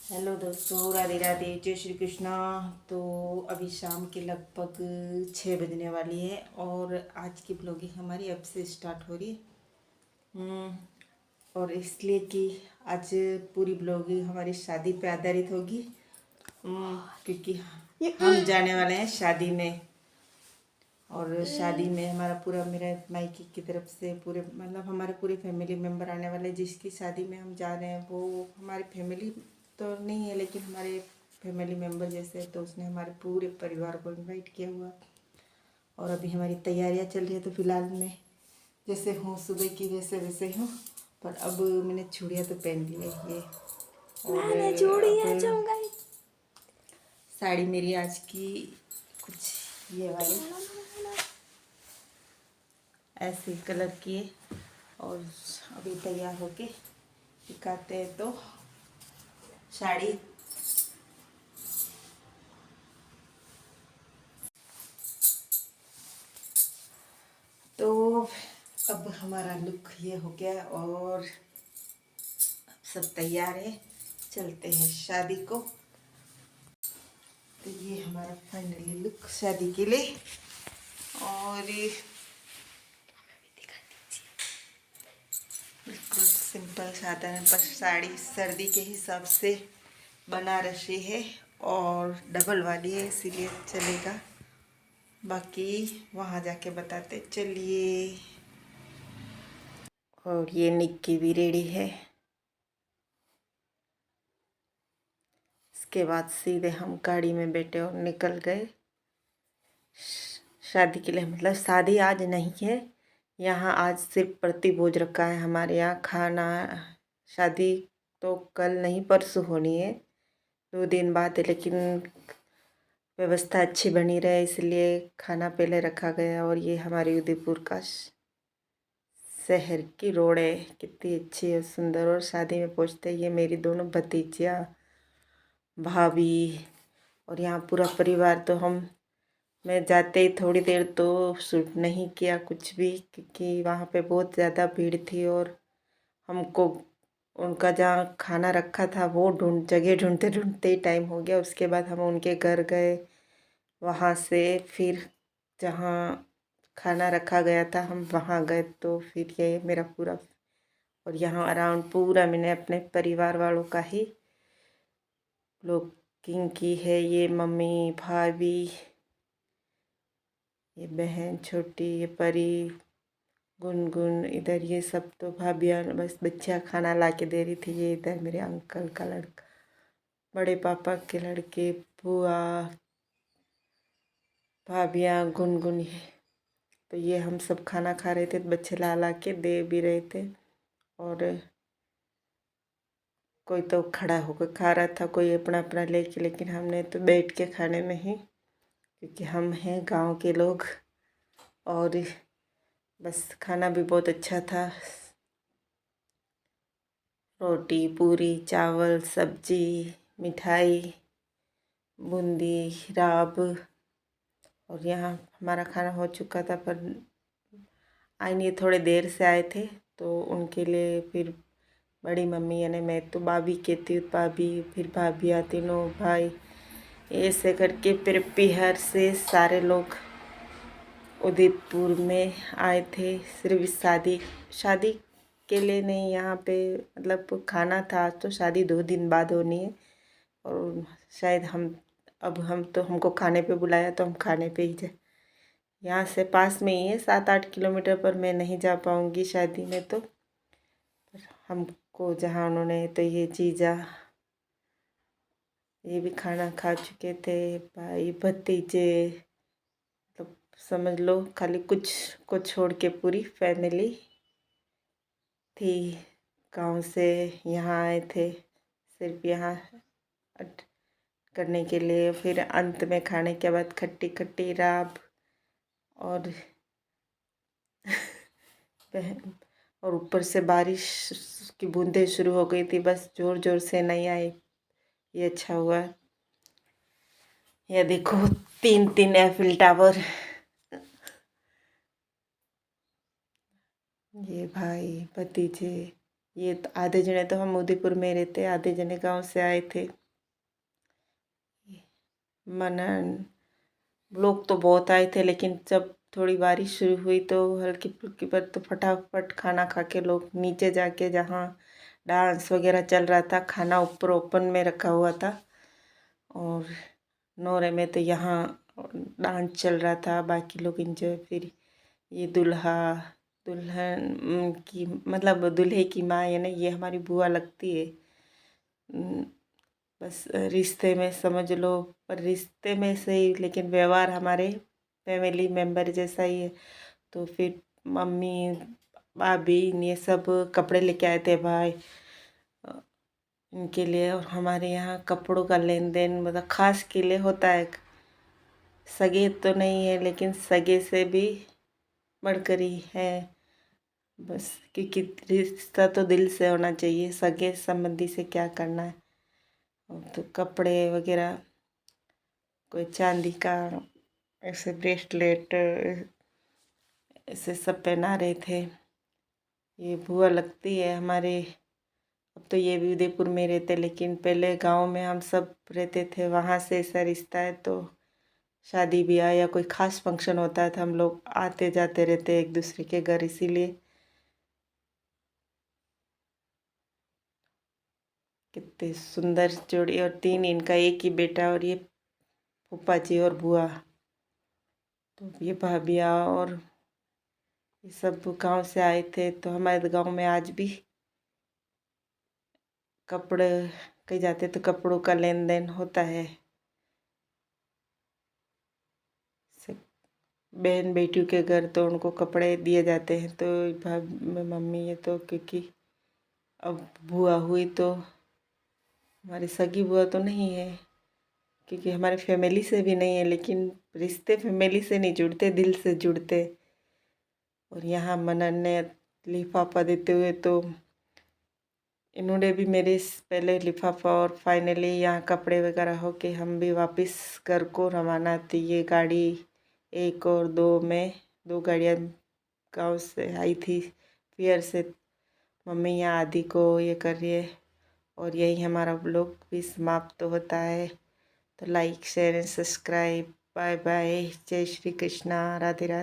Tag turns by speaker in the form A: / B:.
A: Hello दोस्तों, राधे राधे, जय श्री कृष्णा। तो अभी शाम के लगभग 6 बजने वाली है और आज की ब्लॉगिंग हमारी अब से स्टार्ट हो रही है। और इसलिए कि आज पूरी ब्लॉगिंग हमारी शादी पे आधारित होगी। क्योंकि हम जाने वाले हैं शादी में। और शादी में हमारा पूरा, मेरे मायके की तरफ से पूरे, मतलब हमारे पूरे फैमिली मेम्बर आने वाले। जिसकी शादी में हम जा रहे हैं वो हमारी फैमिली तो नहीं है, लेकिन हमारे फैमिली मेम्बर जैसे है, तो उसने हमारे पूरे परिवार को इनवाइट किया हुआ। और अभी हमारी तैयारियां चल रही है। तो फिलहाल मैं जैसे हूँ सुबह की वैसे वैसे हूँ, पर अब मैंने चूड़ियाँ तो पहन ली है ये। और अब साड़ी मेरी आज की कुछ ये वाली ऐसे कलर की है। और अभी तैयार होके दिखाते हैं। तो साड़ी तो अब हमारा लुक ये हो गया और सब तैयार है, चलते हैं शादी को। तो ये हमारा फाइनली लुक शादी के लिए। और बिल्कुल सिंपल साधारण, पर साड़ी सर्दी के हिसाब से बनारसी है और डबल वाली है, इसीलिए चलेगा। बाकी वहाँ जाके बताते, चलिए। और ये निक्की भी रेडी है। इसके बाद सीधे हम गाड़ी में बैठे और निकल गए शादी के लिए। मतलब शादी आज नहीं है यहाँ, आज सिर्फ प्रतिभोज रखा है हमारे यहाँ खाना। शादी तो कल नहीं परसों होनी है, 2 दिन बाद है, लेकिन व्यवस्था अच्छी बनी रहे इसलिए खाना पहले रखा गया। और ये हमारी उदयपुर का शहर की रोड है, कितनी अच्छी है, सुंदर। और शादी में पहुँचते ये मेरी दोनों भतीजियाँ, भाभी और यहाँ पूरा परिवार। तो मैं जाते ही थोड़ी देर तो शूट नहीं किया कुछ भी, क्योंकि वहाँ पे बहुत ज़्यादा भीड़ थी। और हमको उनका जहाँ खाना रखा था वो जगह ढूंढते ढूंढते ही टाइम हो गया। उसके बाद हम उनके घर गए, वहाँ से फिर जहाँ खाना रखा गया था हम वहाँ गए। तो फिर ये मेरा पूरा, और यहाँ अराउंड पूरा मैंने अपने परिवार वालों का ही ब्लॉगिंग की है। ये मम्मी, भाभी, ये बहन छोटी, ये परी, गुनगुन, इधर ये सब तो भाभियाँ, बस बच्चियाँ खाना ला के दे रही थी। ये इधर मेरे अंकल का लड़का, बड़े पापा के लड़के, बुआ, भाभियाँ, गुनगुन। तो ये हम सब खाना खा रहे थे, तो बच्चे ला ला के दे भी रहे थे। और कोई तो खड़ा होकर खा रहा था, कोई अपना अपना लेके, लेकिन हमने तो बैठ के खाने में ही, क्योंकि हम हैं गांव के लोग। और बस खाना भी बहुत अच्छा था, रोटी, पूरी, चावल, सब्जी, मिठाई, बूंदी, राब। और यहाँ हमारा खाना हो चुका था, पर आए नहीं, थोड़े देर से आए थे। तो उनके लिए फिर बड़ी मम्मी यानी मैं तो भाभी कहती हूँ, भाभी, फिर भाभियाँ, तीनों भाई, ऐसे करके फिर बिहार से सारे लोग उदयपुर में आए थे। सिर्फ इस शादी के लिए नहीं, यहाँ पे मतलब खाना था। आज तो शादी 2 दिन बाद होनी है। और शायद हम तो हमको खाने पे बुलाया तो हम खाने पे ही जाए। यहाँ से पास में ही है, 7-8 किलोमीटर, पर मैं नहीं जा पाऊँगी शादी में। तो हमको जहाँ उन्होंने, तो ये जीजा ये भी खाना खा चुके थे, भाई भतीजे, तो समझ लो खाली कुछ को छोड़ के पूरी फैमिली थी। गांव से यहाँ आए थे सिर्फ यहाँ करने के लिए। फिर अंत में खाने के बाद खट्टी खट्टी राब और और ऊपर से बारिश की बूंदें शुरू हो गई थी, बस जोर जोर से नहीं आई। ये अच्छा हुआ। ये देखो 3-3 एफिल टावर। ये भाई भतीजे ये तो आधे जने तो हम उदयपुर में रहते, आधे जने गांव से आए थे। मनन लोग तो बहुत आए थे, लेकिन जब थोड़ी बारिश शुरू हुई तो हल्की फुल्की पर तो फटाफट खाना खा के लोग नीचे जाके, जहाँ डांस वगैरह चल रहा था, खाना ऊपर ओपन में रखा हुआ था, और नौरे में तो यहाँ डांस चल रहा था, बाकी लोग इंजॉय। फिर ये दुल्हा दुल्हन की मतलब दूल्हे की माँ, यानी ये हमारी बुआ लगती है। बस रिश्ते में समझ लो, पर रिश्ते में से ही, लेकिन व्यवहार हमारे फैमिली मेम्बर जैसा ही है। तो फिर मम्मी भाभी ये सब कपड़े लेके आए थे भाई इनके लिए। और हमारे यहाँ कपड़ों का लेन देन मतलब खास के लिए होता है। सगे तो नहीं है, लेकिन सगे से भी बढ़कर ही है। बस क्योंकि रिश्ता तो दिल से होना चाहिए, सगे संबंधी से क्या करना है। तो कपड़े वगैरह, कोई चांदी का ऐसे ब्रेसलेट ऐसे सब पहना रहे थे। ये बुआ लगती है हमारे। अब तो ये भी उदयपुर में रहते, लेकिन पहले गांव में हम सब रहते थे, वहाँ से ऐसा रिश्ता है। तो शादी ब्याह या कोई खास फंक्शन होता है तो हम लोग आते जाते रहते एक दूसरे के घर, इसीलिए। कितने सुंदर जोड़ी, और 3 इनका एक ही बेटा, और ये फूफा जी और बुआ। तो ये भाभिया और ये सब गांव से आए थे। तो हमारे गांव में आज भी कपड़े कहीं जाते तो कपड़ों का लेन देन होता है। बहन बेटियों के घर तो उनको कपड़े दिए जाते हैं। तो मम्मी ये तो, क्योंकि अब बुआ हुई तो हमारी सगी बुआ तो नहीं है, क्योंकि हमारे फैमिली से भी नहीं है, लेकिन रिश्ते फैमिली से नहीं जुड़ते, दिल से जुड़ते। और यहाँ मनन ने लिफाफा देते हुए तो इन्होंने भी मेरे पहले लिफाफा, और फाइनली यहाँ कपड़े वगैरह हो के हम भी वापस घर को रवाना थी। ये गाड़ी 1 और 2 में 2 गाड़ियाँ गाँव से आई थी फिर से। मम्मी यहाँ आदि को ये कर रही है। और यही हमारा ब्लॉग भी समाप्त होता है। तो like share and subscribe. Bye bye. जय श्री कृष्णा। राधे राधे।